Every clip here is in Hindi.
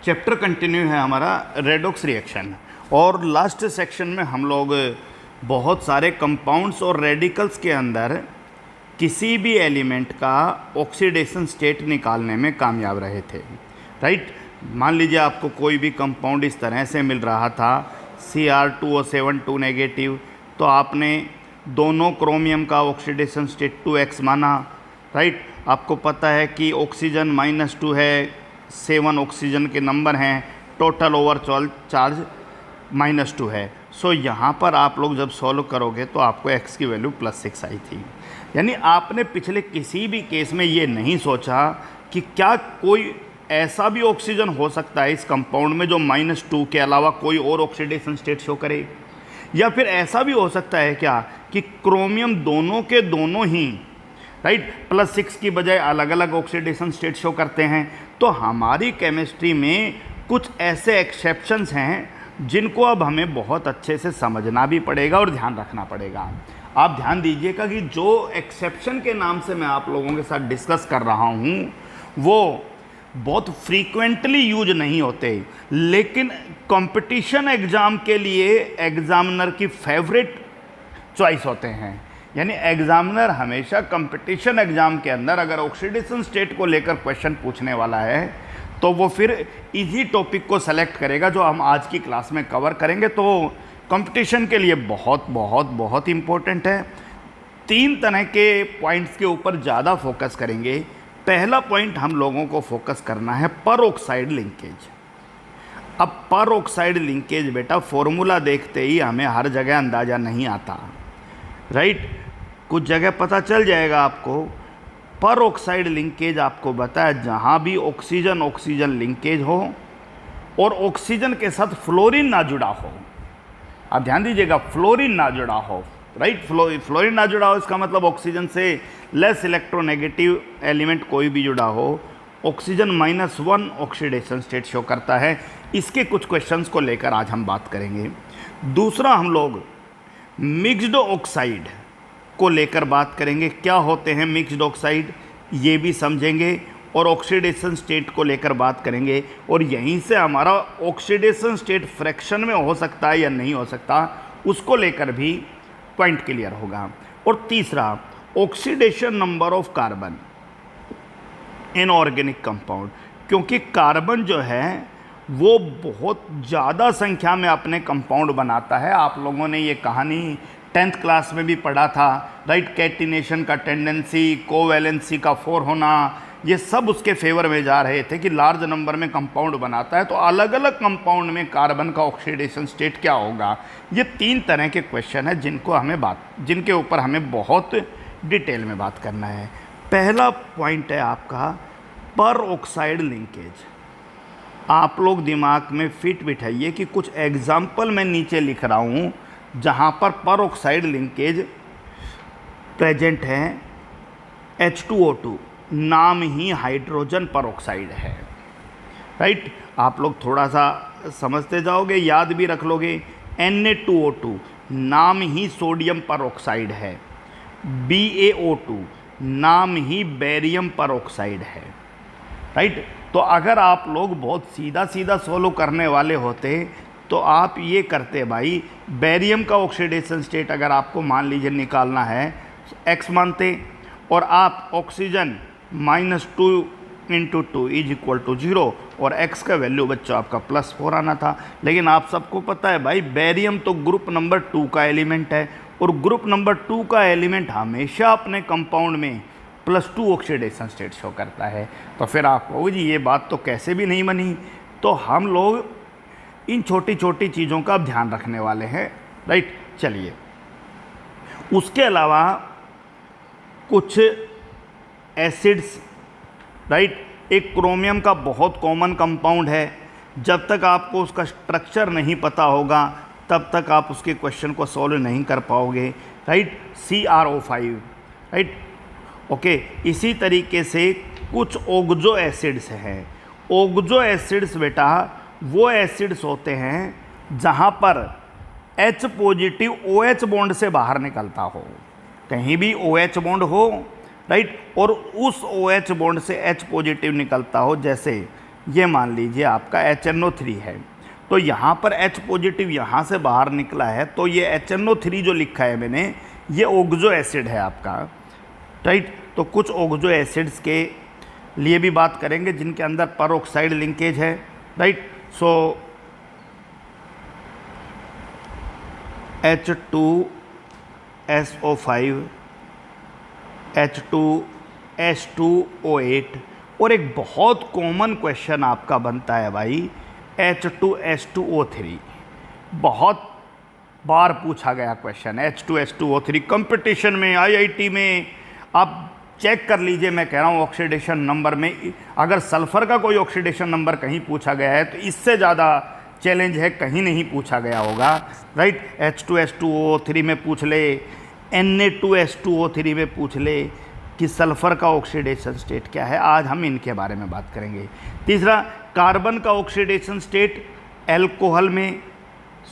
चैप्टर कंटिन्यू है हमारा रेडॉक्स रिएक्शन। और लास्ट सेक्शन में हम लोग बहुत सारे कंपाउंड्स और रेडिकल्स के अंदर किसी भी एलिमेंट का ऑक्सीडेशन स्टेट निकालने में कामयाब रहे थे, राइट। मान लीजिए आपको कोई भी कंपाउंड इस तरह से मिल रहा था Cr2O7 2 नेगेटिव, तो आपने दोनों क्रोमियम का ऑक्सीडेशन स्टेट 2x माना, राइट। आपको पता है कि ऑक्सीजन -2 है, 7 ऑक्सीजन के नंबर हैं, टोटल ओवरऑल चार्ज -2 है। सो यहाँ पर आप लोग जब सॉल्व करोगे तो आपको x की वैल्यू +6 आई थी। यानी आपने पिछले किसी भी केस में ये नहीं सोचा कि क्या कोई ऐसा भी ऑक्सीजन हो सकता है इस कंपाउंड में जो -2 के अलावा कोई और ऑक्सीडेशन स्टेट शो करे, या फिर ऐसा भी हो सकता है क्या कि क्रोमियम दोनों के दोनों ही, राइट, +6 की बजाय अलग अलग ऑक्सीडेशन स्टेट शो करते हैं। तो हमारी केमिस्ट्री में कुछ ऐसे एक्सेप्शंस हैं जिनको अब हमें बहुत अच्छे से समझना भी पड़ेगा और ध्यान रखना पड़ेगा। आप ध्यान दीजिएगा कि जो एक्सेप्शन के नाम से मैं आप लोगों के साथ डिस्कस कर रहा हूँ वो बहुत फ्रीक्वेंटली यूज नहीं होते, लेकिन कंपटीशन एग्ज़ाम के लिए एग्ज़ामिनर की फेवरेट चॉइस होते हैं। यानी एग्ज़ामिनर हमेशा कंपटीशन एग्ज़ाम के अंदर अगर ऑक्सीडेशन स्टेट को लेकर क्वेश्चन पूछने वाला है तो वो फिर इजी टॉपिक को सेलेक्ट करेगा जो हम आज की क्लास में कवर करेंगे। तो कंपटीशन के लिए बहुत बहुत बहुत इम्पोर्टेंट है। 3 तरह के पॉइंट्स के ऊपर ज़्यादा फोकस करेंगे। पहला पॉइंट हम लोगों को फोकस करना है पर ऑक्साइड लिंकेज। अब पर ऑक्साइड लिंकेज बेटा फॉर्मूला देखते ही हमें हर जगह अंदाज़ा नहीं आता, राइट। कुछ जगह पता चल जाएगा आपको। पर ऑक्साइड लिंकेज आपको बताया जहाँ भी ऑक्सीजन ऑक्सीजन लिंकेज हो और ऑक्सीजन के साथ फ्लोरीन ना जुड़ा हो। आप ध्यान दीजिएगा, फ्लोरीन ना जुड़ा हो, राइट। फ्लोरीन ना जुड़ा हो इसका मतलब ऑक्सीजन से लेस इलेक्ट्रोनेगेटिव एलिमेंट कोई भी जुड़ा हो। ऑक्सीजन -1 ऑक्सीडेशन स्टेट शो करता है। इसके कुछ क्वेश्चंस को लेकर आज हम बात करेंगे। दूसरा हम लोग मिक्स्ड ऑक्साइड को लेकर बात करेंगे। क्या होते हैं मिक्स्ड ऑक्साइड ये भी समझेंगे और ऑक्सीडेशन स्टेट को लेकर बात करेंगे। और यहीं से हमारा ऑक्सीडेशन स्टेट फ्रैक्शन में हो सकता है या नहीं हो सकता उसको लेकर भी पॉइंट क्लियर होगा। और तीसरा oxidation number of carbon in organic compound, क्योंकि कार्बन जो है वो बहुत ज़्यादा संख्या में अपने कंपाउंड बनाता है। आप लोगों ने ये कहानी 10th क्लास में भी पढ़ा था, राइट। कैटिनेशन का टेंडेंसी, कोवैलेंसी का 4 होना, ये सब उसके फेवर में जा रहे थे कि लार्ज नंबर में कंपाउंड बनाता है। तो अलग अलग कंपाउंड में कार्बन का ऑक्सीडेशन स्टेट क्या होगा, ये 3 तरह के क्वेश्चन है जिनके ऊपर हमें बहुत डिटेल में बात करना है। पहला पॉइंट है आपका पर ऑक्साइड लिंकेज। आप लोग दिमाग में फिट बिठाइए कि कुछ एग्जाम्पल मैं नीचे लिख रहा हूँ जहाँ पर ऑक्साइड लिंकेज प्रेजेंट है। H2O2 नाम ही हाइड्रोजन पर ऑक्साइड है, राइट। आप लोग थोड़ा सा समझते जाओगे, याद भी रख लोगे। Na2O2 नाम ही सोडियम पर ऑक्साइड है। BaO2 नाम ही बेरियम पर ऑक्साइड है, राइट। तो अगर आप लोग बहुत सीधा सीधा सोल्व करने वाले होते तो आप ये करते भाई, बेरियम का ऑक्सीडेशन स्टेट अगर आपको मान लीजिए निकालना है x मानते और आप ऑक्सीजन -2 × 2 = 0 और x का वैल्यू बच्चों आपका +4 आना था। लेकिन आप सबको पता है भाई बेरियम तो ग्रुप नंबर 2 का एलिमेंट है और ग्रुप नंबर 2 का एलिमेंट हमेशा अपने कंपाउंड में +2 ऑक्सीडेशन स्टेट शो करता है। तो फिर आप कहोगे जी ये बात तो कैसे भी नहीं बनी। तो हम लोग इन छोटी छोटी चीज़ों का ध्यान रखने वाले हैं, राइट। चलिए, उसके अलावा कुछ एसिड्स, राइट। एक क्रोमियम का बहुत कॉमन कंपाउंड है। जब तक आपको उसका स्ट्रक्चर नहीं पता होगा तब तक आप उसके क्वेश्चन को सॉल्व नहीं कर पाओगे, राइट। CrO5, right, okay. इसी तरीके से कुछ ओग्जो एसिड्स हैं। ओग्जो एसिड्स बेटा वो एसिड्स होते हैं जहाँ पर H पॉजिटिव OH बॉन्ड से बाहर निकलता हो। कहीं भी OH बॉन्ड हो, राइट, और उस OH बॉन्ड से H पॉजिटिव निकलता हो, जैसे ये मान लीजिए आपका HNO3 है, तो यहाँ पर H पॉजिटिव यहाँ से बाहर निकला है, तो ये HNO3 जो लिखा है मैंने, ये ओक्सो एसिड है आपका, राइट। तो कुछ ओक्सो एसिड्स के लिए भी बात करेंगे जिनके अंदर परऑक्साइड लिंकेज है, राइट। सो H2SO5, H2H2O8, और एक बहुत कॉमन क्वेश्चन आपका बनता है भाई H2H2O3, बहुत बार पूछा गया क्वेश्चन H2H2O3 कंपटीशन में, IIT में। आप चेक कर लीजिए, मैं कह रहा हूँ ऑक्सीडेशन नंबर में, अगर सल्फ़र का कोई ऑक्सीडेशन नंबर कहीं पूछा गया है तो इससे ज़्यादा चैलेंज है कहीं नहीं पूछा गया होगा, राइट। H2H2O3 में पूछ ले, Na2H2O3 में पूछ ले कि सल्फ़र का ऑक्सीडेशन स्टेट क्या है। आज हम इनके बारे में बात करेंगे। तीसरा, कार्बन का ऑक्सीडेशन स्टेट एल्कोहल में,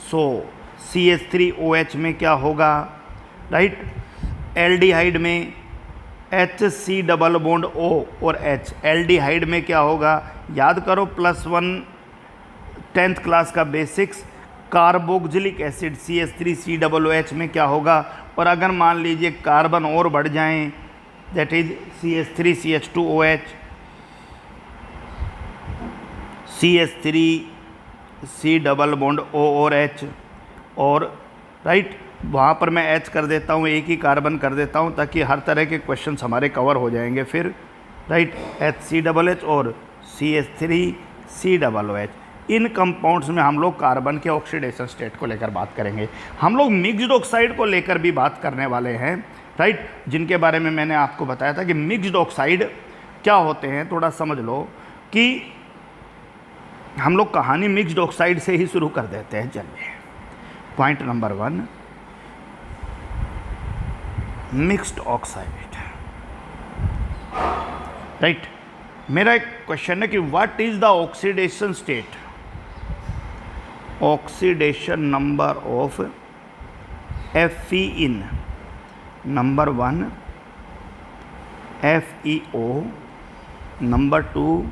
सो CH3OH में क्या होगा, राइट। एल्डिहाइड में HC डबल बॉन्ड O और H, एल्डिहाइड में क्या होगा, याद करो +1 10th क्लास का बेसिक्स। कार्बोक्सिलिक एसिड CH3COOH में क्या होगा, और अगर मान लीजिए कार्बन और बढ़ जाएं, that is CH3CH2OH, CH3C double bond O और H, और राइट वहाँ पर मैं H कर देता हूँ, एक ही कार्बन कर देता हूँ ताकि हर तरह के क्वेश्चंस हमारे कवर हो जाएंगे फिर, राइट। HCOOH और CH3COOH, इन कंपाउंड्स में हम लोग कार्बन के ऑक्सीडेशन स्टेट को लेकर बात करेंगे। हम लोग मिक्स्ड ऑक्साइड को लेकर भी बात करने वाले हैं, राइट, जिनके बारे में मैंने आपको बताया था कि मिक्स्ड ऑक्साइड क्या होते हैं। थोड़ा समझ लो कि हम लोग कहानी मिक्स्ड ऑक्साइड से ही शुरू कर देते हैं। चलिए, point number 1, mixed oxide, right. मेरा एक क्वेश्चन है कि what is the oxidation state, oxidation number of Fe in, number 1 FeO, number 2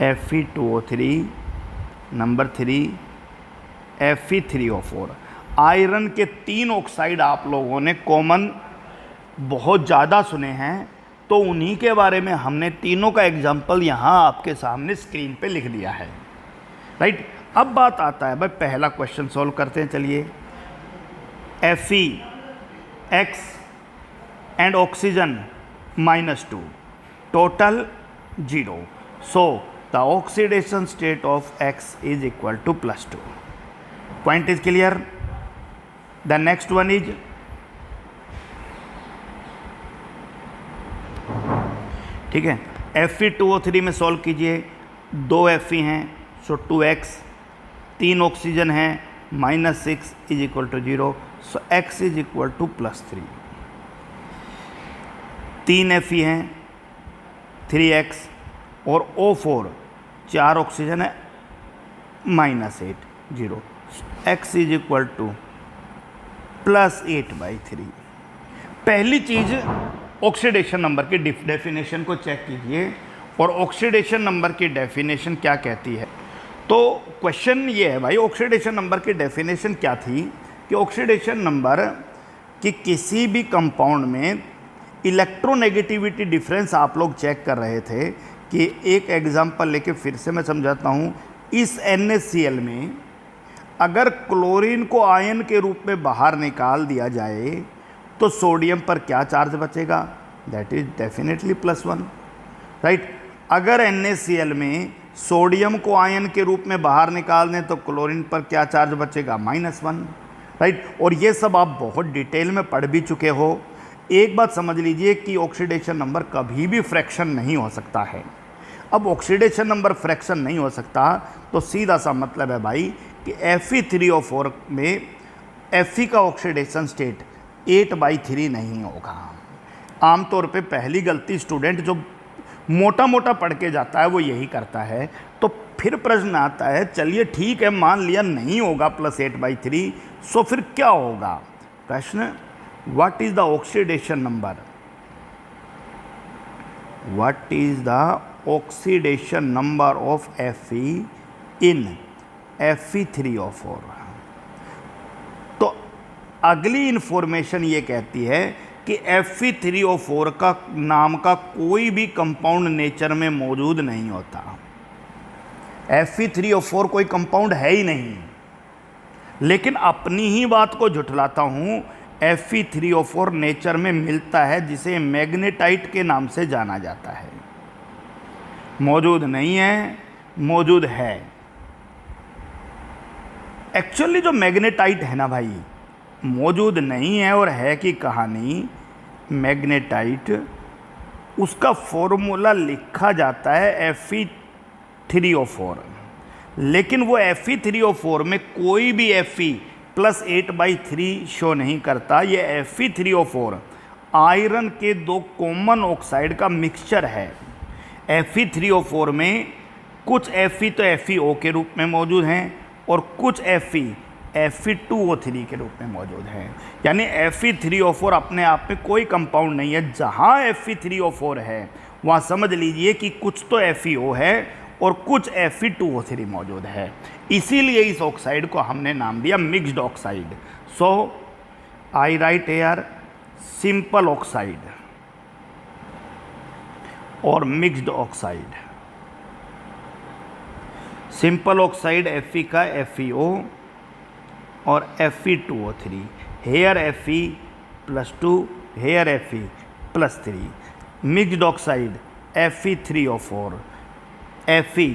Fe2O3, number 3 Fe3O4। Iron के 3 ऑक्साइड आप लोगों ने कॉमन बहुत ज़्यादा सुने हैं, तो उन्हीं के बारे में हमने तीनों का एग्जाम्पल यहाँ आपके सामने स्क्रीन पे लिख दिया है, राइट। अब बात आता है भाई, पहला क्वेश्चन सॉल्व करते हैं। चलिए, FeX and oxygen -2, total 0, so the oxidation state of X is equal to +2। Point is clear. The next one is, ठीक है, Fe2O3 में सॉल्व कीजिए, 2 Fe हैं, सो 2X, 3 ऑक्सीजन हैं, -6 is equal to 0, so X is equal to +3। 3 Fe हैं, 3X, और O4, 4 ऑक्सीजन है, -8, 0, X इज इक्वल टू +8/3। पहली चीज़, ऑक्सीडेशन नंबर की डेफिनेशन को चेक कीजिए, और ऑक्सीडेशन नंबर की डेफिनेशन क्या कहती है। तो क्वेश्चन ये है भाई, ऑक्सीडेशन नंबर की डेफिनेशन क्या थी कि ऑक्सीडेशन नंबर कि किसी भी कंपाउंड में इलेक्ट्रोनेगेटिविटी डिफरेंस आप लोग चेक कर रहे थे। कि एक एग्जांपल लेके फिर से मैं समझाता हूँ, इस NaCl में अगर क्लोरीन को आयन के रूप में बाहर निकाल दिया जाए तो सोडियम पर क्या चार्ज बचेगा, दैट इज डेफिनेटली +1, राइट। अगर NaCl में सोडियम को आयन के रूप में बाहर निकाल दें तो क्लोरीन पर क्या चार्ज बचेगा, -1, राइट। और ये सब आप बहुत डिटेल में पढ़ भी चुके हो। एक बात समझ लीजिए कि ऑक्सीडेशन नंबर कभी भी फ्रैक्शन नहीं हो सकता है। अब ऑक्सीडेशन नंबर फ्रैक्शन नहीं हो सकता तो सीधा सा मतलब है भाई कि Fe3O4 में Fe का ऑक्सीडेशन स्टेट 8/3 नहीं होगा। आमतौर पे पहली गलती स्टूडेंट जो मोटा मोटा पढ़ के जाता है वो यही करता है। तो फिर प्रश्न आता है, चलिए ठीक है मान लिया नहीं होगा +8/3, सो फिर क्या होगा। प्रश्न, what is the oxidation number, what is the oxidation number of Fe in Fe3O4। तो अगली इंफॉर्मेशन ये कहती है कि Fe3O4 का नाम का कोई भी कंपाउंड नेचर में मौजूद नहीं होता। Fe3O4 कोई कंपाउंड है ही नहीं, लेकिन अपनी ही बात को झुठलाता हूँ। Fe3O4 नेचर में मिलता है, जिसे मैग्नेटाइट के नाम से जाना जाता है। मौजूद नहीं है, मौजूद है। एक्चुअली जो मैग्नेटाइट है ना भाई, मौजूद नहीं है और है की कहानी। मैग्नेटाइट, उसका फॉर्मूला लिखा जाता है Fe3O4, लेकिन वो Fe3O4 में कोई भी Fe प्लस 8/3 शो नहीं करता। ये Fe3O4 आयरन के दो कॉमन ऑक्साइड का मिक्सचर है। Fe3O4 में कुछ Fe तो FeO के रूप में मौजूद हैं और कुछ Fe Fe2O3 के रूप में मौजूद है। यानी Fe3O4 अपने आप में कोई कंपाउंड नहीं है। जहाँ Fe3O4 है वहाँ समझ लीजिए कि कुछ तो FeO है और कुछ Fe2O3 मौजूद है। इसीलिए इस ऑक्साइड को हमने नाम दिया mixed oxide. So I write here simple oxide और mixed oxide. Simple oxide Fe का FeO और Fe2O3, here Fe+2, here Fe+3। Mixed oxide Fe3O4, Fe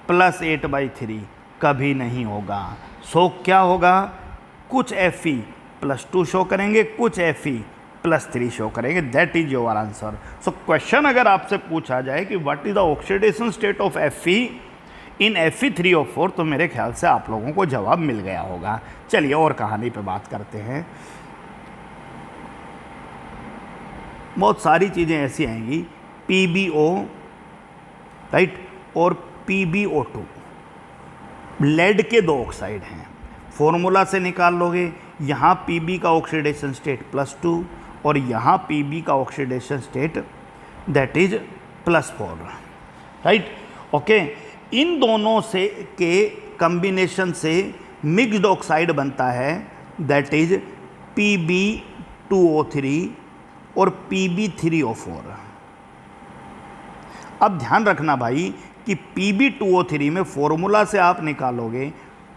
plus 8/3 कभी नहीं होगा। सो क्या होगा, कुछ Fe+2 शो करेंगे, कुछ Fe+3 शो करेंगे। That is your answer. So question अगर आपसे पूछा जाए कि what is the oxidation state of Fe in Fe3O4, तो मेरे ख्याल से आप लोगों को जवाब मिल गया होगा। चलिए और कहानी पे बात करते हैं। बहुत सारी चीज़ें ऐसी आएंगी, PbO राइट और PbO2, लेड के दो ऑक्साइड हैं। फॉर्मूला से निकाल लोगे, यहाँ Pb का ऑक्सीडेशन स्टेट +2 और यहाँ Pb का oxidation state that is +4 right. Okay, इन दोनों से के कॉम्बिनेशन से मिक्स्ड ऑक्साइड बनता है दैट इज Pb2O3 और Pb3O4। अब ध्यान रखना भाई कि Pb2O3 में फॉर्मूला से आप निकालोगे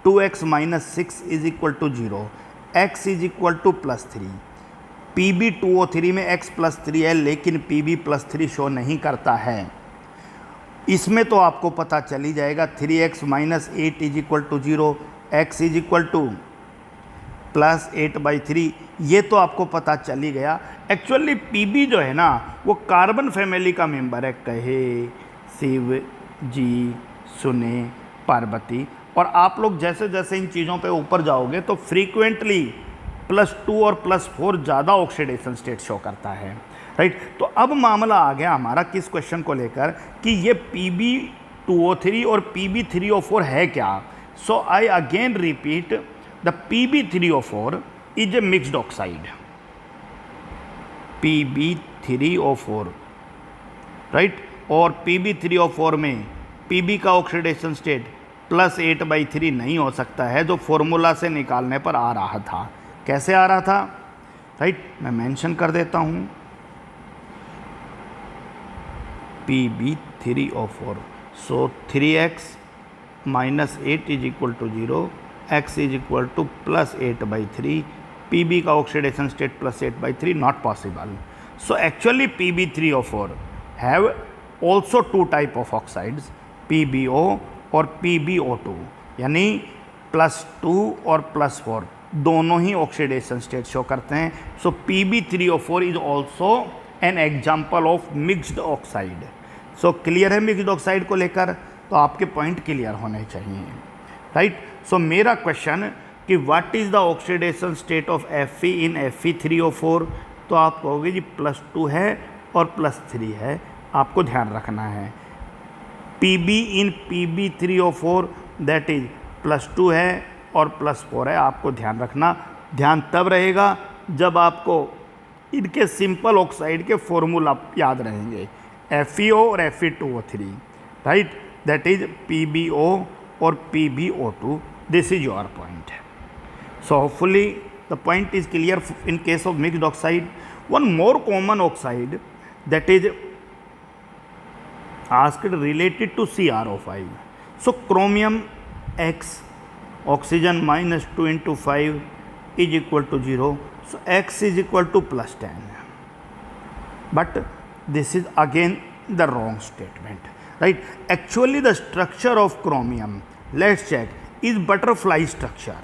2x - 6 = 0, x +3। Pb2O3 में x +3 है, लेकिन Pb+3 शो नहीं करता है। इसमें तो आपको पता चल ही जाएगा 3x - 8 = 0, x +8/3, ये तो आपको पता चल ही गया। एक्चुअली Pb जो है ना वो कार्बन फैमिली का मेंबर है, कहे, शिव जी, सुने, पार्वती। और आप लोग जैसे जैसे इन चीज़ों पे ऊपर जाओगे तो फ्रीक्वेंटली +2 और +4 ज़्यादा ऑक्सीडेशन स्टेट शो करता है राइट। तो अब मामला आ गया हमारा किस क्वेश्चन को लेकर कि ये Pb2O3 और Pb3O4 है क्या। So I again repeat, the Pb3O4 is a mixed oxide. Pb3O4 right, और Pb3O4 में Pb का ऑक्सीडेशन स्टेट +8/3 नहीं हो सकता है, जो फॉर्मूला से निकालने पर आ रहा था। कैसे आ रहा था राइट, मैं मेंशन कर देता हूँ, Pb3O4। सो 3x - 8 = 0, x +8/3। Pb का oxidation state +8/3 not possible. So actually Pb3O4 have also 2 type of oxides, PbO और PbO2, यानी +2 और +4 दोनों ही ऑक्सीडेशन स्टेट शो करते हैं। सो Pb3O4 is also an example of mixed oxide. So clear है मिक्स्ड ऑक्साइड को लेकर, तो आपके पॉइंट क्लियर होने चाहिए राइट। सो मेरा क्वेश्चन कि what is the oxidation state of Fe in Fe3O4, तो आप कहोगे जी +2 है और +3 है, आपको ध्यान रखना है। Pb in Pb3O4 that is +2 है और +4 है, आपको ध्यान रखना। ध्यान तब रहेगा जब आपको इनके सिंपल ऑक्साइड के फॉर्मूला याद रहेंगे। FeO और Fe2O3, right? That is PbO or PbO2. This is your point. So hopefully the point is clear in case of mixed oxide. One more common oxide that is asked related to CrO5. So chromium X, oxygen minus 2 into 5 is equal to 0. So X is equal to plus 10. But this is again the wrong statement, right? Actually the structure of chromium, let's check, is butterfly structure.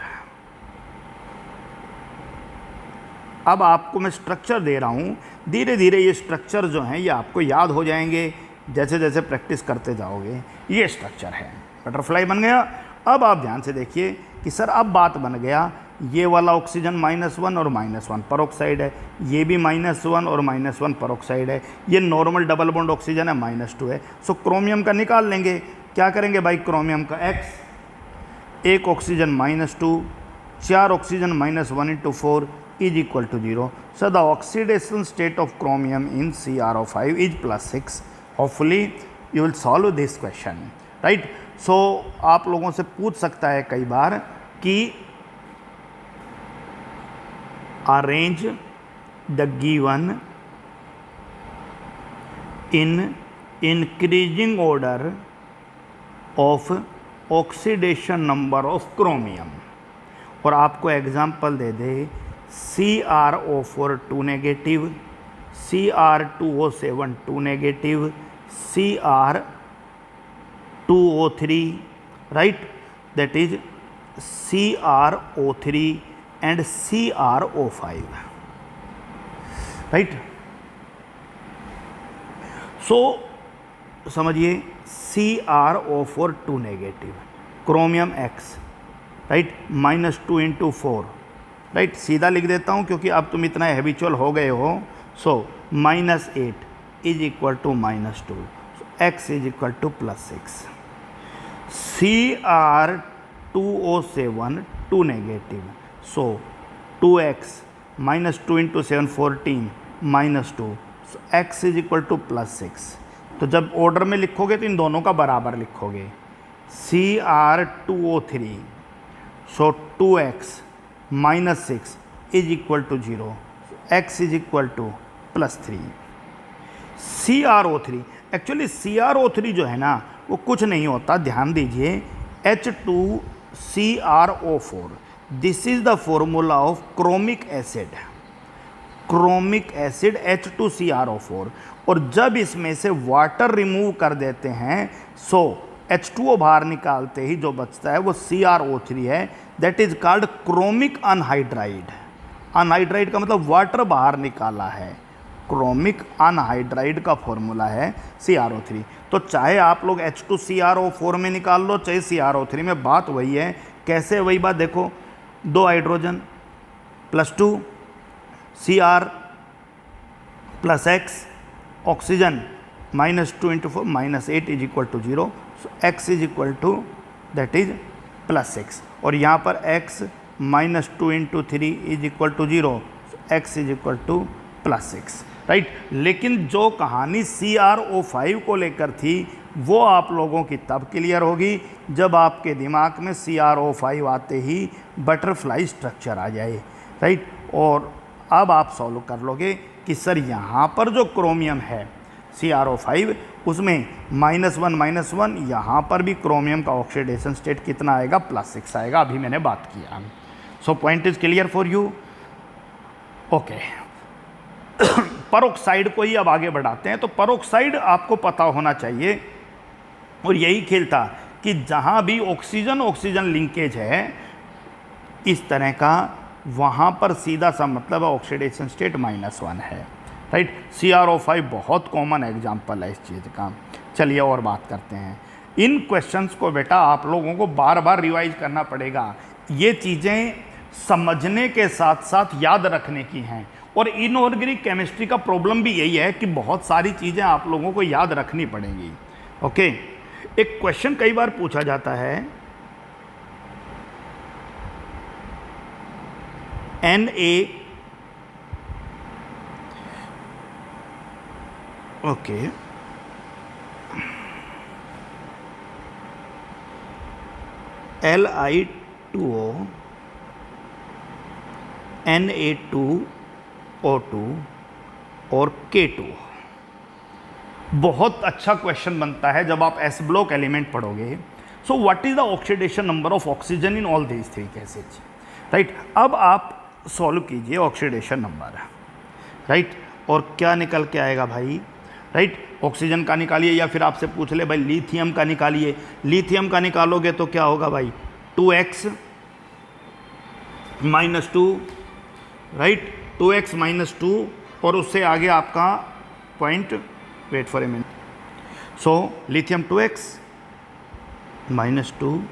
अब आपको मैं स्ट्रक्चर दे रहा हूँ, धीरे धीरे ये स्ट्रक्चर जो हैं ये आपको याद हो जाएंगे जैसे जैसे प्रैक्टिस करते जाओगे. ये स्ट्रक्चर है, बटरफ्लाई बन गया. अब आप ध्यान से देखिए कि सर अब बात बन गया, ये वाला ऑक्सीजन -1 और -1 परऑक्साइड है, ये भी -1 और -1 परऑक्साइड है, ये नॉर्मल डबल बॉन्ड ऑक्सीजन है -2 है. सो क्रोमियम का निकाल लेंगे. क्या करेंगे भाई, क्रोमियम का X, एक oxygen -2, 4 oxygen -1 into 4 is equal to 0. So the oxidation state of chromium in CrO5 is +6. Hopefully you will solve this question, right? So आप लोगों से पूछ सकता है कई बार कि arrange the given in increasing order of oxidation number of chromium. और आपको example they they CrO4 2 negative, Cr2O7 2 negative, Cr2O3, right? That is CrO3 and CrO5, right? So समझिए CrO4 2 negative, chromium X, right, -2 into 4, right. सीधा लिख देता हूँ क्योंकि अब तुम इतना हैबिचुअल हो गए हो. So -8 is equal to -2, X is equal to +6. Cr2O7 2 negative, so 2X, -2 into 7 14 -2, so X is equal to +6. तो जब ऑर्डर में लिखोगे तो इन दोनों का बराबर लिखोगे. Cr2O3, so 2X -6 is equal to 0, X is equal to +3. CrO3, actually CrO3 जो है ना वो कुछ नहीं होता, ध्यान दीजिए, H2CrO4. This is the formula of chromic acid. Chromic acid H2CrO4. और जब इसमें से वाटर रिमूव कर देते हैं, सो H2O बाहर निकालते ही जो बचता है वो CrO3 है. That is called chromic anhydride. Anhydride का मतलब वाटर बाहर निकाला है. क्रोमिक अनहाइड्राइड का फॉर्मूला है CrO3. तो चाहे आप लोग H2CrO4 में निकाल लो चाहे CrO3 में, बात वही है. कैसे वही बात, देखो 2 hydrogen +2 Cr +X, oxygen -2 into 4 -8 is equal to 0. So X is equal to that is +6. और यहाँ पर X -2 into 3 is equal to 0. X is equal to +6, right. लेकिन जो कहानी CrO5 को लेकर थी वो आप लोगों की तब क्लियर होगी जब आपके दिमाग में CrO5 आते ही बटरफ्लाई स्ट्रक्चर आ जाए, राइट. और अब आप सॉल्व कर लोगे कि सर यहाँ पर जो क्रोमियम है CrO5 उसमें -1 यहाँ पर भी क्रोमियम का ऑक्सीडेशन स्टेट कितना आएगा, +6 आएगा. अभी मैंने बात किया. So point is clear for you. Okay, peroxide को ही अब आगे बढ़ाते हैं. तो परऑक्साइड आपको पता होना चाहिए और यही खेल था कि जहाँ भी ऑक्सीजन ऑक्सीजन लिंकेज है इस तरह का, वहाँ पर सीधा सा मतलब ऑक्सीडेशन स्टेट -1 है, राइट. CrO5 बहुत कॉमन एग्जाम्पल है इस चीज़ का. चलिए और बात करते हैं. इन क्वेश्चंस को बेटा आप लोगों को बार बार रिवाइज करना पड़ेगा. ये चीज़ें समझने के साथ साथ याद रखने की हैं. और इनऑर्गेनिक केमिस्ट्री का प्रॉब्लम भी यही है कि बहुत सारी चीज़ें आप लोगों को याद रखनी पड़ेंगी. ओके, एक क्वेश्चन कई बार पूछा जाता है, Na, ओके, Li2O Na2O2 और K2O। बहुत अच्छा क्वेश्चन बनता है जब आप एस ब्लॉक एलिमेंट पढ़ोगे। So what is the oxidation number of oxygen in all these three cases, right. अब आप सॉल्व कीजिए ऑक्सीडेशन नंबर, राइट, और क्या निकल के आएगा भाई, राइट। ऑक्सीजन का निकालिए या फिर आपसे पूछ ले भाई लिथियम का निकालिए। लिथियम का निकालोगे तो क्या होगा भाई, 2x - 2, राइट, 2x - 2 और उससे आगे आपका point, wait for a minute, so lithium 2x - 2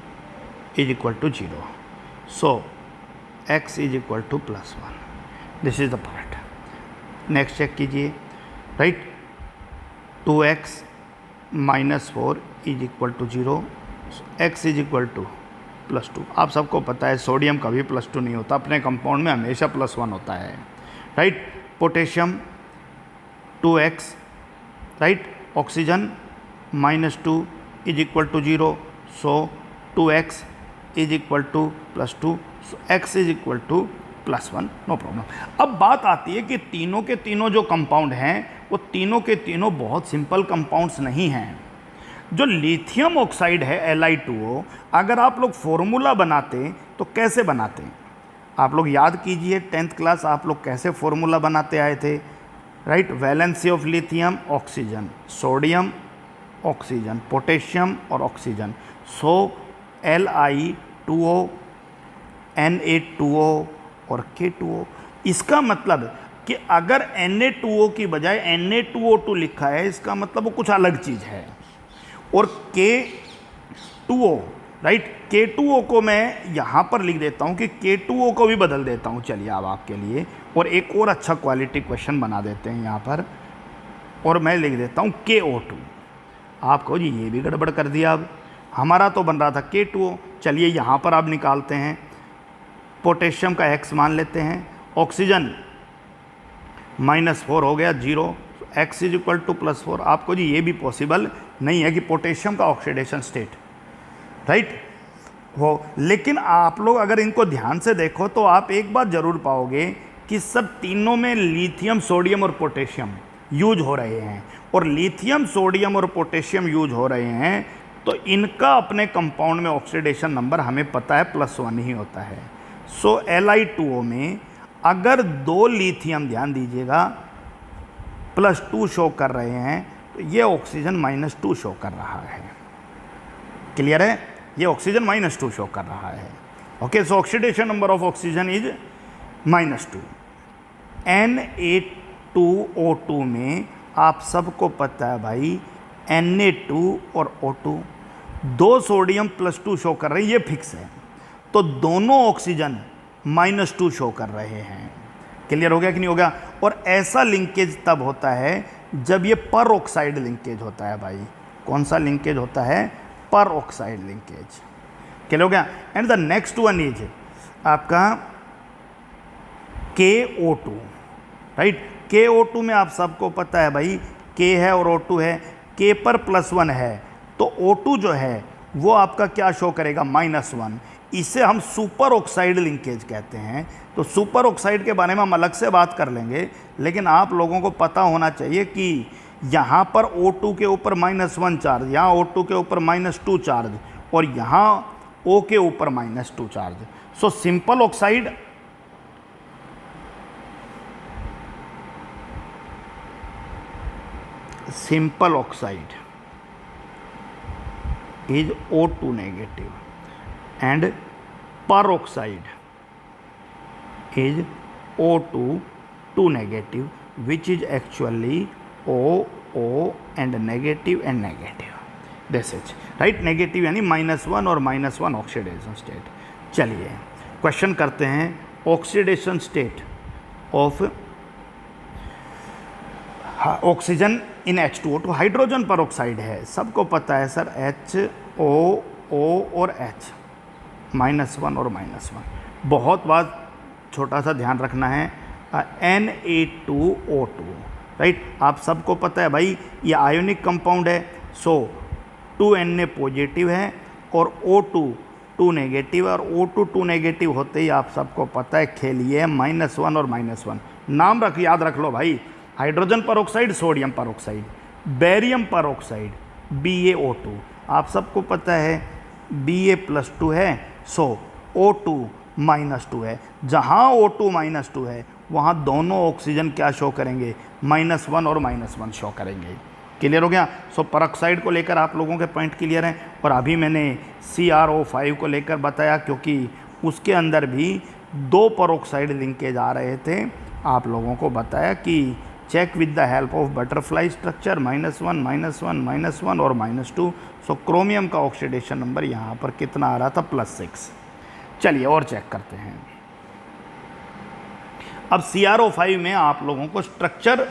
is equal to 0, so x is equal to +1, this is the part. Next check कीजिए, right, 2x - 4 is equal to 0, x is equal to +2। आप सबको पता है सोडियम कभी +2 नहीं होता, अपने कंपाउंड में हमेशा +1 होता है, right. Potassium 2x, right, oxygen -2 is equal to 0, so 2x is equal to +2, so x is equal to +1, no problem. अब बात आती है कि तीनों के तीनों जो कंपाउंड हैं वो तीनों के तीनों बहुत सिंपल कंपाउंड्स नहीं हैं। जो लिथियम ऑक्साइड है Li2O, अगर आप लोग फॉर्मूला बनाते तो कैसे बनाते, आप लोग याद कीजिए 10th क्लास आप लोग कैसे फॉर्मूला बनाते आए थे, right. Valency of lithium oxygen, sodium oxygen, potassium और ऑक्सीजन, सो Li2O Na2O और K2O। इसका मतलब कि अगर Na2O की बजाय Na2O2 लिखा है, इसका मतलब वो कुछ अलग चीज़ है। और K2O, राइट, K2O को मैं यहाँ पर लिख देता हूँ कि K2O को भी बदल देता हूँ, चलिए अब आपके लिए, और एक और अच्छा क्वालिटी क्वेश्चन बना देते हैं यहाँ पर, और मैं लिख देता हूँ KO2। आप कहो जी ये भी गड़बड़ कर दिया, अब हमारा तो बन रहा था K2O। चलिए यहाँ पर आप निकालते हैं, पोटेशियम का x मान लेते हैं, ऑक्सीजन -4 हो गया 0, x इज इक्वल टू +4। आपको जी ये भी पॉसिबल नहीं है कि पोटेशियम का ऑक्सीडेशन स्टेट, राइट, हो। लेकिन आप लोग अगर इनको ध्यान से देखो तो आप एक बात ज़रूर पाओगे कि सब तीनों में लिथियम, सोडियम और पोटेशियम यूज हो रहे हैं, और लिथियम, सोडियम और पोटेशियम यूज हो रहे हैं तो इनका अपने कंपाउंड में ऑक्सीडेशन नंबर हमें पता है +1 ही होता है। सो Li2O में अगर 2 लिथियम, ध्यान दीजिएगा, +2 शो कर रहे हैं तो ये ऑक्सीजन -2 शो कर रहा है। क्लियर है, ये ऑक्सीजन -2 शो कर रहा है। Okay, so oxidation number of oxygen is -2। Na2O2 में आप सबको पता है भाई Na2 और O2, 2 सोडियम +2 शो कर रहे हैं, ये फिक्स है, तो दोनों ऑक्सीजन -2 शो कर रहे हैं। क्लियर हो गया कि नहीं हो गया। और ऐसा लिंकेज तब होता है जब ये पर ऑक्साइड लिंकेज होता है भाई। कौन सा लिंकेज होता है? पर ऑक्साइड लिंकेज। क्लियर हो गया। And the next one is आपका KO2, राइट। KO2 में आप सबको पता है भाई K है और O2 है, K पर +1 है तो O2 जो है वो आपका क्या शो करेगा? -1। इसे हम सुपर ऑक्साइड लिंकेज कहते हैं। तो सुपर ऑक्साइड के बारे में हम अलग से बात कर लेंगे, लेकिन आप लोगों को पता होना चाहिए कि यहाँ पर O2 के ऊपर -1 चार्ज, यहाँ O2 के ऊपर -2 चार्ज और यहाँ O के ऊपर -2 charge. So simple oxide is O2 negative and peroxide is O2 negative, which is actually O and negative and negative. This is right, negative यानी -1 और -1 ऑक्सीडेशन स्टेट। चलिए क्वेश्चन करते हैं oxidation state of oxygen in H2O। तो हाइड्रोजन पर ऑक्साइड है, सबको पता है सर HO, O और H, -1 और -1। बहुत बात छोटा सा ध्यान रखना है, Na2O2, राइट। आप सबको पता है भाई ये आयोनिक कंपाउंड है, सो 2Na पॉजिटिव है और O2 टू नेगेटिव, और O2 2 नेगेटिव होते ही आप सबको पता है खेल ये है -1 और -1। नाम याद रख लो भाई, hydrogen peroxide, sodium peroxide, barium peroxide BaO2, आप सबको पता है Ba+2 है, सो O2 -2 है। जहाँ O2 -2 है वहाँ दोनों ऑक्सीजन क्या शो करेंगे, -1 और -1 शो करेंगे। क्लियर हो गया। सो परऑक्साइड को लेकर आप लोगों के पॉइंट क्लियर हैं। और अभी मैंने CrO5 को लेकर बताया क्योंकि उसके अंदर भी 2 परऑक्साइड लिंकेज आ रहे थे। आप लोगों को बताया कि check with the help of butterfly structure, -1 -1 और -2। सो क्रोमियम का ऑक्सीडेशन नंबर यहाँ पर कितना आ रहा था, +6। चलिए और चेक करते हैं। अब CrO5 में आप लोगों को स्ट्रक्चर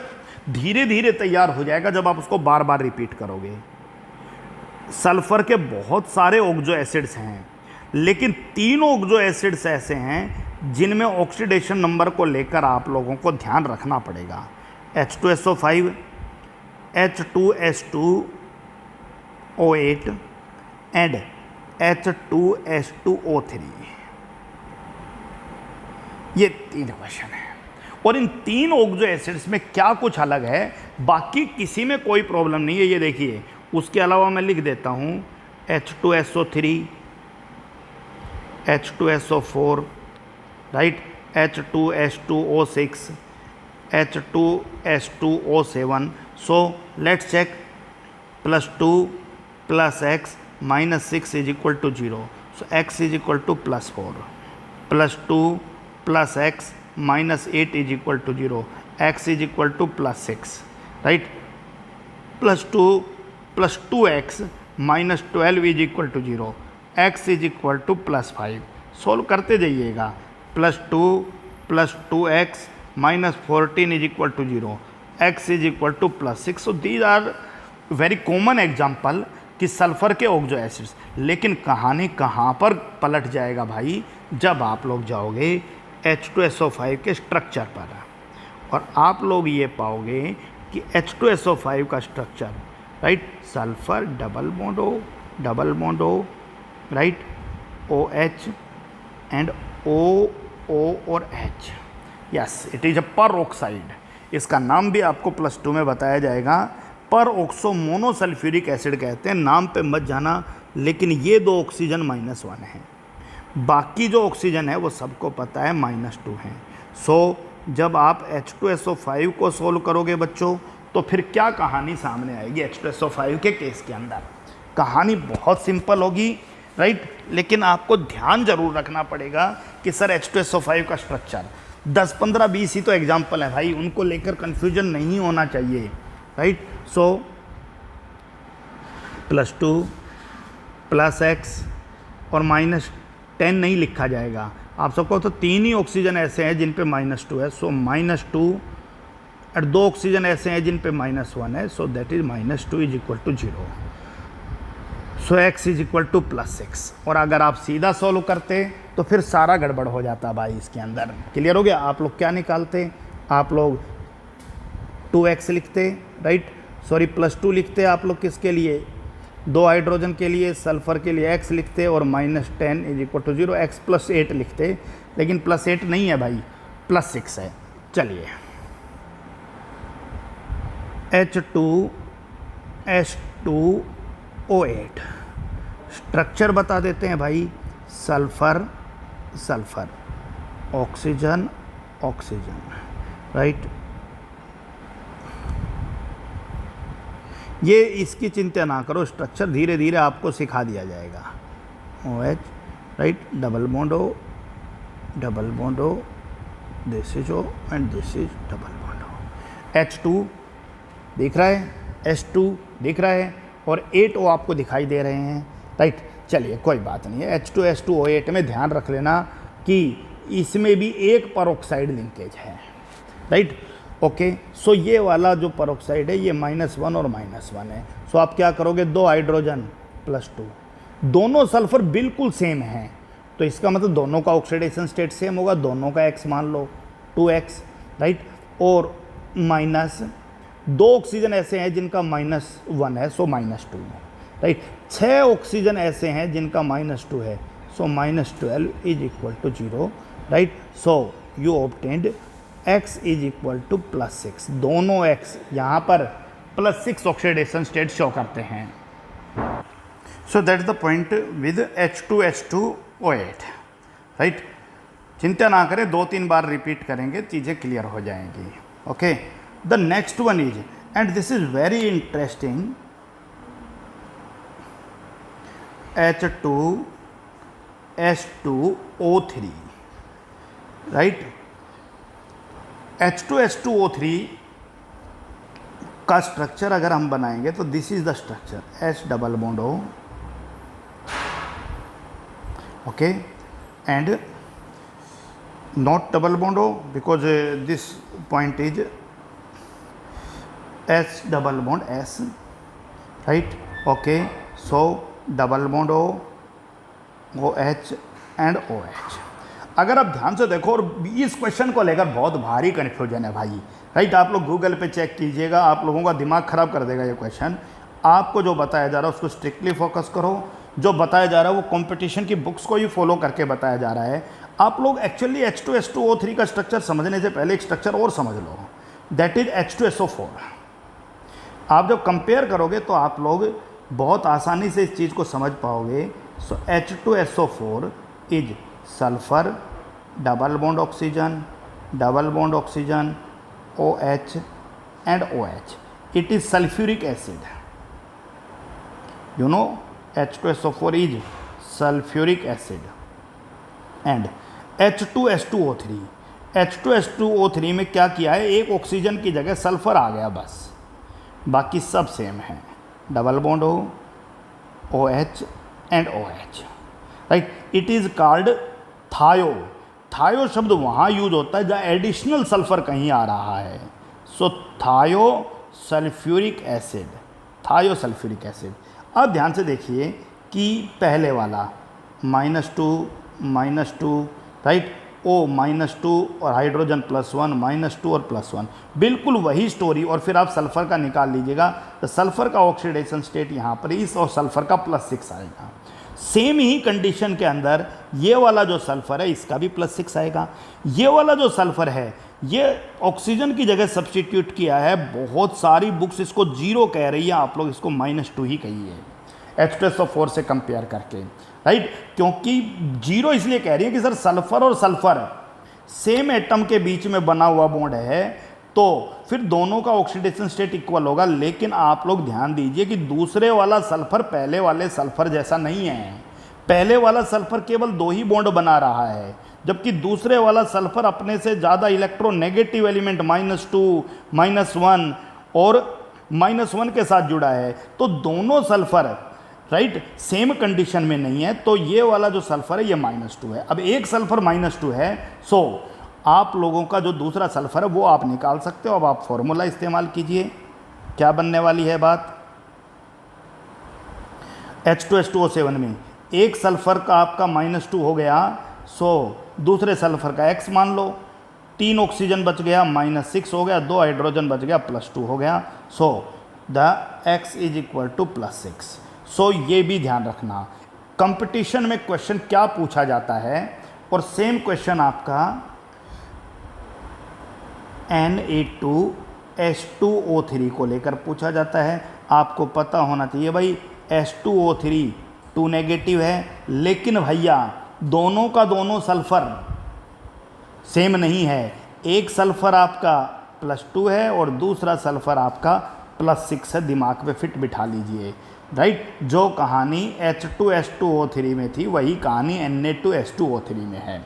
धीरे धीरे तैयार हो जाएगा जब आप उसको बार बार रिपीट करोगे। सल्फर के बहुत सारे ऑक्सो एसिड्स हैं, लेकिन 3 ऑक्सो एसिड्स ऐसे हैं जिनमें ऑक्सीडेशन नंबर को लेकर आप लोगों को ध्यान रखना पड़ेगा। H2SO5, H2S2O8 एंड H2S2O3, ये 3 क्वेश्चन है। और इन 3 ऑक्सो एसिड्स में क्या कुछ अलग है, बाकी किसी में कोई प्रॉब्लम नहीं है, ये देखिए। उसके अलावा मैं लिख देता हूँ H2SO3, H2SO4, right, H2S2O6, H2S2O7। So let's check, +2 + x -6 = 0। So x = +4, +2 + x -8 = 0, x = +6, right, +2 + 2x -12 = 0, x = +5। Solve करते जाइएगा। +2 + 2x -14 = 0, x = +6। So these are very common example कि सल्फर के ऑक्सो एसिड्स। लेकिन कहानी कहाँ पर पलट जाएगा भाई, जब आप लोग जाओगे H2SO5 के स्ट्रक्चर पर, और आप लोग ये पाओगे कि H2SO5 का structure, right, sulphur double bond O, right, OH and O और H। Yes, it is a peroxide. इसका नाम भी आपको +2 में बताया जाएगा। परऑक्सो मोनोसल्फ्यूरिक एसिड कहते हैं, नाम पे मत जाना। लेकिन ये 2 ऑक्सीजन -1 है, बाकी जो ऑक्सीजन है वो सबको पता है -2 है। सो जब आप H2SO5 को सोल्व करोगे बच्चों, तो फिर क्या कहानी सामने आएगी H2SO5 के केस के अंदर। कहानी बहुत सिंपल होगी, राइट, लेकिन आपको ध्यान जरूर रखना पड़ेगा कि सर H2SO5 का स्ट्रक्चर 10 15 20 ही तो एग्जाम्पल है भाई, उनको लेकर कन्फ्यूजन नहीं होना चाहिए, राइट। सो +2 + x और -10 नहीं लिखा जाएगा। आप सबको तो 3 ही ऑक्सीजन ऐसे हैं जिन पे -2 है, सो -2, और 2 ऑक्सीजन ऐसे हैं जिन पे -1 है, so that is -2 = 0। So x = +6। और अगर आप सीधा सॉल्व करते तो फिर सारा गड़बड़ हो जाता भाई इसके अंदर। क्लियर हो गया। आप लोग क्या निकालते, आप लोग 2x लिखते, राइट, सॉरी +2 लिखते आप लोग किसके लिए, 2 हाइड्रोजन के लिए, सल्फर के लिए x लिखते, और -10 = 0, x + 8 लिखते। लेकिन +8 नहीं है भाई, +6 है। चलिए, H2S2O8 स्ट्रक्चर बता देते हैं भाई। Sulphur sulphur, oxygen oxygen, right. ये इसकी चिंता ना करो, स्ट्रक्चर धीरे धीरे आपको सिखा दिया जाएगा। OH, right, double bond O, this is O and this is double bond O। H2 दिख रहा है, S2 दिख रहा है, और 8 O आपको दिखाई दे रहे हैं, राइट। चलिए कोई बात नहीं है। H2S2O8 में ध्यान रख लेना कि इसमें भी एक परऑक्साइड लिंकेज है, राइट, ओके। सो ये वाला जो परऑक्साइड है ये -1 और -1 है। सो आप क्या करोगे, 2 हाइड्रोजन +2, दोनों सल्फर बिल्कुल सेम हैं, तो इसका मतलब दोनों का ऑक्सीडेशन स्टेट सेम होगा, दोनों का x मान लो 2x, राइट, और -2 ऑक्सीजन ऐसे हैं जिनका -1 है, सो -2, राइट। 6 ऑक्सीजन ऐसे हैं जिनका -2 है, So minus 12 is equal to 0, right? So you obtained x is equal to plus 6. दोनों x यहाँ पर plus 6 ऑक्सीडेशन स्टेट शो करते हैं. So that is the point with H2H2O8, right? चिंता ना करें, 2-3 बार रिपीट करेंगे, चीज़ें क्लियर हो जाएंगी. Okay, the next one is, and this is very interesting, H2H2O3, right? H2H2O3 का स्ट्रक्चर अगर हम बनाएंगे तो this is the structure, H double bond O, okay, and not double bond O because this point is S double bond S, right? Okay, so double bond O, OH and OH. अगर आप ध्यान से देखो, और इस क्वेश्चन को लेकर बहुत भारी कन्फ्यूजन है भाई, राइट? आप लोग गूगल पे चेक कीजिएगा, आप लोगों का दिमाग खराब कर देगा ये क्वेश्चन. आपको जो बताया जा रहा है उसको स्ट्रिक्टली फोकस करो. जो बताया जा रहा है वो कंपटीशन की बुक्स को ही फॉलो करके बताया जा रहा है. आप लोग एक्चुअली H2H2O3 का स्ट्रक्चर समझने से पहले एक स्ट्रक्चर और समझ लो, दैट इज H2SO4. आप जब कंपेयर करोगे तो आप लोग बहुत आसानी से इस चीज़ को समझ पाओगे. सो H2SO4 is sulphur, double bond oxygen, OH and OH. It is sulphuric acid. You know H2SO4 is sulphuric acid. And H2H2O3 में क्या किया है, एक ऑक्सीजन की जगह सल्फर आ गया बस, बाकी सब सेम है. Double bond O, OH and OH, right? It is called थायो. थायो शब्द वहाँ यूज होता है जहाँ एडिशनल सल्फर कहीं आ रहा है. सो थायो सल्फ्यूरिक एसिड. अब ध्यान से देखिए कि पहले वाला -2, राइट? O -2 और हाइड्रोजन +1, -2 और +1, बिल्कुल वही स्टोरी. और फिर आप सल्फ़र का निकाल लीजिएगा तो सल्फ़र का ऑक्सीडेशन स्टेट यहाँ पर इस, और सल्फ़र का +6 आएगा. सेम ही कंडीशन के अंदर ये वाला जो सल्फ़र है इसका भी +6 आएगा. ये वाला जो सल्फ़र है ये ऑक्सीजन की जगह सब्सटीट्यूट किया है. बहुत सारी बुक्स इसको 0 कह रही है, आप लोग इसको -2 ही कहिए H2SO4 से कंपेयर करके, राइट? क्योंकि 0 इसलिए कह रही है कि सर सल्फर और सल्फर सेम एटम के बीच में बना हुआ बॉन्ड है, तो फिर दोनों का ऑक्सीडेशन स्टेट इक्वल होगा. लेकिन आप लोग ध्यान दीजिए कि दूसरे वाला सल्फर पहले वाले सल्फर जैसा नहीं है. पहले वाला सल्फर केवल 2 ही बॉन्ड बना रहा है, जबकि दूसरे वाला सल्फर अपने से ज़्यादा इलेक्ट्रोनेगेटिव एलिमेंट -2, -1 और -1 के साथ जुड़ा है. तो दोनों सल्फर, राइट, सेम कंडीशन में नहीं है. तो ये वाला जो सल्फर है ये -2 है. अब एक सल्फर -2 है, सो आप लोगों का जो दूसरा सल्फर है वो आप निकाल सकते हो. अब आप फॉर्मूला इस्तेमाल कीजिए. क्या बनने वाली है बात? H2H2O7 में एक सल्फर का आपका -2 हो गया, सो दूसरे सल्फर का X मान लो. 3 ऑक्सीजन बच गया, -6 हो गया. 2 हाइड्रोजन बच गया, +2 हो गया. So the X is equal to +6. So ये भी ध्यान रखना, कंपटीशन में क्वेश्चन क्या पूछा जाता है. और सेम क्वेश्चन आपका Na2H2O3 को लेकर पूछा जाता है. आपको पता होना चाहिए भाई H2O3 2 नेगेटिव है, लेकिन भैया दोनों का दोनों सल्फर सेम नहीं है. एक सल्फर आपका +2 है और दूसरा सल्फर आपका +6 है. दिमाग पे फिट बिठा लीजिए, राइट? जो कहानी H2H2O3 में थी वही कहानी Na2H2O3 में है,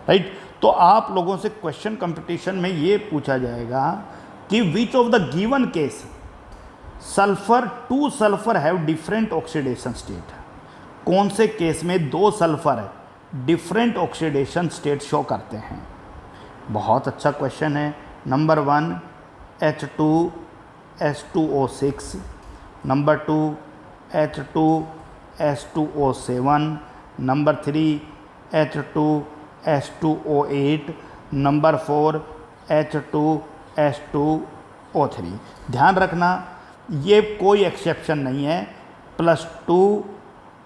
राइट? तो आप लोगों से क्वेश्चन कंपटीशन में ये पूछा जाएगा कि which of the given case two sulphur have different oxidation state. कौन से केस में 2 sulphur different oxidation state show करते हैं? बहुत अच्छा क्वेश्चन है. Number 1 H2H2O6, number 2 H2H2O7, number 3 H2H2O8, number 4 H2H2O3. ध्यान रखना ये कोई एक्सेप्शन नहीं है. +2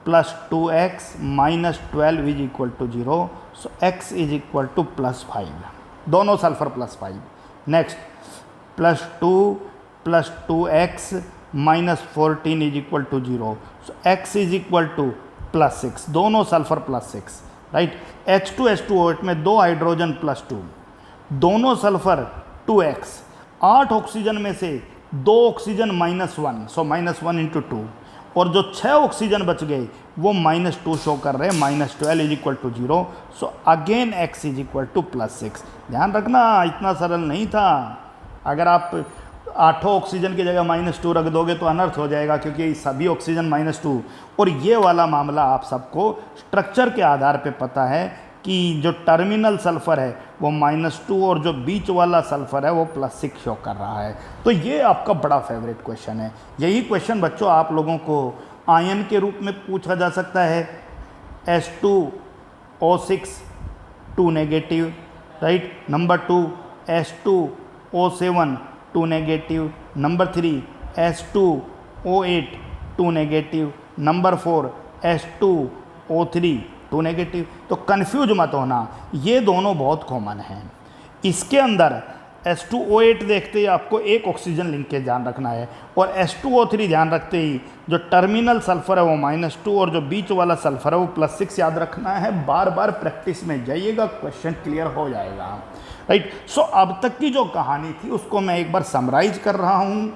plus 2x minus 12 is equal to 0, so x is equal to +5, दोनों sulphur +5। Next plus 2x minus 14 is equal to 0, so x is equal to +6, दोनों सल्फर +6, राइट। H2SO8 में 2 हाइड्रोजन +2, दोनों सल्फर 2x, 8 ऑक्सीजन में से 2 ऑक्सीजन -1, सो -1 इंटू 2, और जो 6 ऑक्सीजन बच गए वो -2 शो कर रहे हैं, -12 is equal to 0, so again x is equal to +6। ध्यान रखना इतना सरल नहीं था, अगर आप 8 ऑक्सीजन की जगह -2 रख दोगे तो अनर्थ हो जाएगा, क्योंकि सभी ऑक्सीजन -2, और ये वाला मामला आप सबको स्ट्रक्चर के आधार पे पता है कि जो टर्मिनल सल्फ़र है वो -2 और जो बीच वाला सल्फ़र है वो +6 शो कर रहा है। तो ये आपका बड़ा फेवरेट क्वेश्चन है। यही क्वेश्चन बच्चों आप लोगों को आयन के रूप में पूछा जा सकता है। H2O6 2 negative, right. Number 2 H2O7 2 negative, number 3 H2O8 2 negative, number 4 H2O3 2 negative. तो कंफ्यूज मत होना, ये दोनों बहुत कॉमन हैं। इसके अंदर H2O8 देखते ही आपको एक ऑक्सीजन लिंकेज ध्यान रखना है, और H2O3 ध्यान रखते ही जो टर्मिनल सल्फर है वो -2 और जो बीच वाला सल्फर है वो +6 याद रखना है। बार बार प्रैक्टिस में जाइएगा, क्वेश्चन क्लियर हो जाएगा, राइट। सो अब तक की जो कहानी थी उसको मैं एक बार समराइज कर रहा हूँ।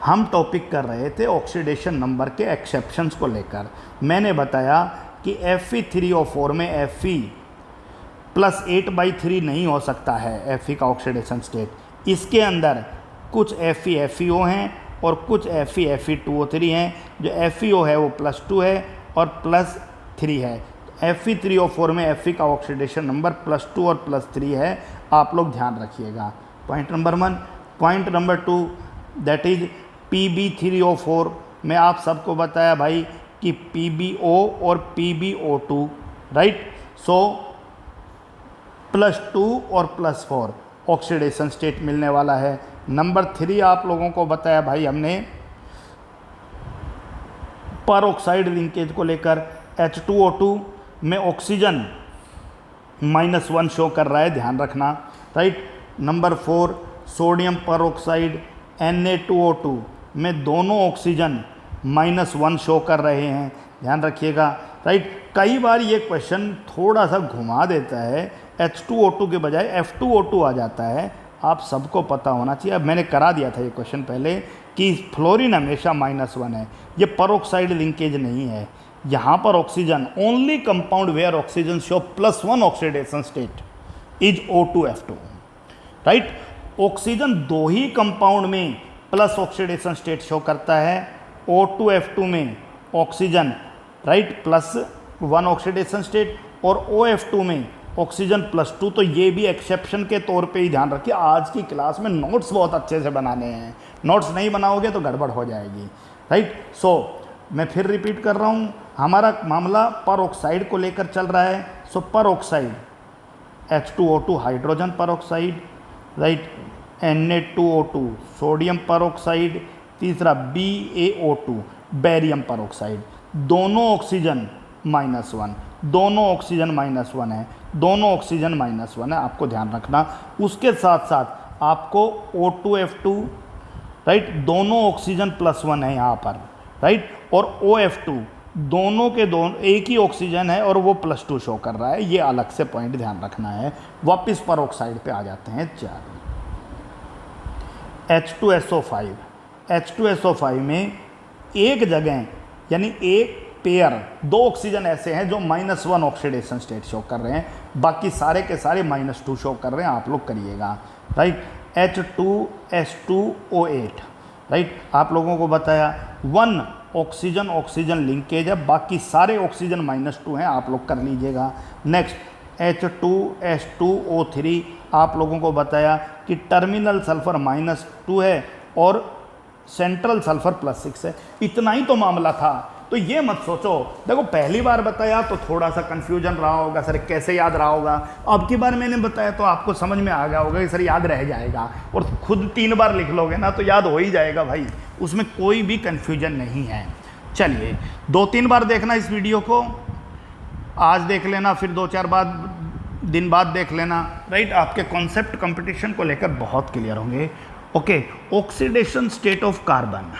हम टॉपिक कर रहे थे ऑक्सीडेशन नंबर के एक्सेप्शंस को लेकर। मैंने बताया कि Fe3O4 में Fe +8/3 नहीं हो सकता है, Fe का ऑक्सीडेशन स्टेट। इसके अंदर कुछ Fe FeO हैं और कुछ Fe Fe2O3 हैं। जो FeO है वो +2 है और +3 है। Fe3O4 में Fe का ऑक्सीडेशन नंबर +2 और +3 है, आप लोग ध्यान रखिएगा। Point number 1। Point number 2 that is Pb3O4 में आप सबको बताया भाई कि PbO और PbO2, राइट। सो +2 और +4 ऑक्सीडेशन स्टेट मिलने वाला है। नंबर 3 आप लोगों को बताया भाई हमने पर ऑक्साइड लिंकेज को लेकर। H2O2 में ऑक्सीजन -1 शो कर रहा है, ध्यान रखना, राइट। नंबर 4 सोडियम पर ऑक्साइड Na2O2 में दोनों ऑक्सीजन -1 शो कर रहे हैं, ध्यान रखिएगा, राइट। कई बार ये क्वेश्चन थोड़ा सा घुमा देता है, H2O2 के बजाय F2O2 आ जाता है, आप सबको पता होना चाहिए। अब मैंने करा दिया था ये क्वेश्चन पहले कि फ्लोरीन हमेशा -1 है, ये पर-ऑक्साइड लिंकेज नहीं है। यहाँ पर oxygen only compound where oxygen show +1 oxidation state is O2F2, right. Oxygen 2 ही कंपाउंड में प्लस ऑक्सीडेशन स्टेट शो करता है, O2F2 में ऑक्सीजन, राइट, +1 ऑक्सीडेशन स्टेट, और OF2 में ऑक्सीजन +2। तो ये भी एक्सेप्शन के तौर पे ही ध्यान रखिए। आज की क्लास में नोट्स बहुत अच्छे से बनाने हैं, नोट्स नहीं बनाओगे तो गड़बड़ हो जाएगी, राइट। सो मैं फिर रिपीट कर रहा हूँ, हमारा मामला पर ऑक्साइड को लेकर चल रहा है। सो पर ऑक्साइड H2O2 हाइड्रोजन पर ऑक्साइड, राइट, Na2O2 सोडियम पर ऑक्साइड, तीसरा BaO2 बेरियम पर ऑक्साइड। दोनों ऑक्सीजन -1, दोनों ऑक्सीजन -1 है, दोनों ऑक्सीजन -1 है, आपको ध्यान रखना। उसके साथ साथ आपको O2F2, राइट, दोनों ऑक्सीजन +1 है यहाँ पर, राइट, और OF2 दोनों के दोनों एक ही ऑक्सीजन है और वो +2 शो कर रहा है। ये अलग से पॉइंट ध्यान रखना है। वापस पर ऑक्साइड पे आ जाते हैं। 4 H2SO5, H2SO5 में एक जगह यानी एक पेयर 2 ऑक्सीजन ऐसे हैं जो -1 ऑक्सीडेशन स्टेट शो कर रहे हैं, बाकी सारे के सारे -2 शो कर रहे हैं। आप लोग करिएगा, राइट। H2S2O8, राइट, आप लोगों को बताया 1 ऑक्सीजन ऑक्सीजन लिंकेज है, बाकी सारे ऑक्सीजन -2 हैं, आप लोग कर लीजिएगा। नेक्स्ट H2S2O3, आप लोगों को बताया कि टर्मिनल सल्फर -2 है और सेंट्रल सल्फर +6 है। इतना ही तो मामला था। तो ये मत सोचो, देखो पहली बार बताया तो थोड़ा सा कन्फ्यूजन रहा होगा, सर कैसे याद रहा होगा। अब की बार मैंने बताया तो आपको समझ में आ गया होगा कि सर याद रह जाएगा, और खुद 3 बार लिख लोगे ना तो याद हो ही जाएगा भाई, उसमें कोई भी कन्फ्यूजन नहीं है। चलिए 2-3 बार देखना इस वीडियो को, आज देख लेना, फिर 2-4 दिन बाद देख लेना, राइट। आपके कॉन्सेप्ट कंपटीशन को लेकर बहुत क्लियर होंगे। Okay, oxidation state of carbon.